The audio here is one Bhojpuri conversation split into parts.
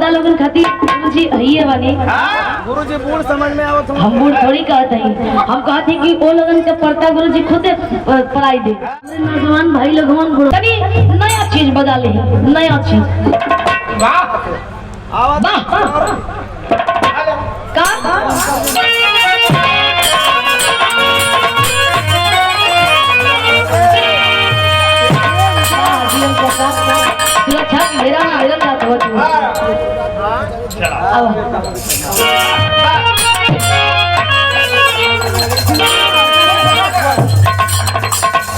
बड़ा लोगन खातिर गुरुजी हइए बानी। गुरुजी बूढ़ समझ में आवत हम बूढ़ थोड़ी कहते हैं, हम कहते हैं कि वो लोगन के पढ़ता गुरुजी खुदे पढ़ाई दे। नौजवान भाई लोगन तभी नया चीज बजा ले, नया चीज। आवत का अच्छा मेरा ना आयरन जाता हो तू।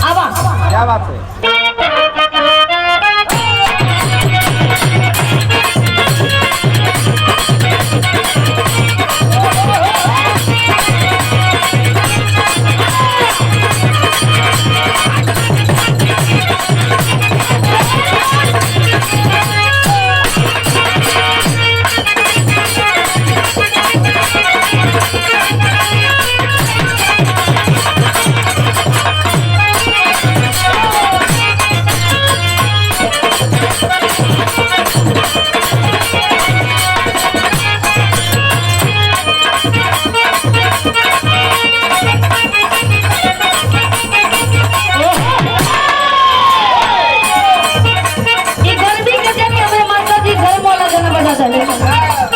अब क्या बात है? ये गर्मी के दिन में हमारे माता जी घर मोला गाना बजा दे।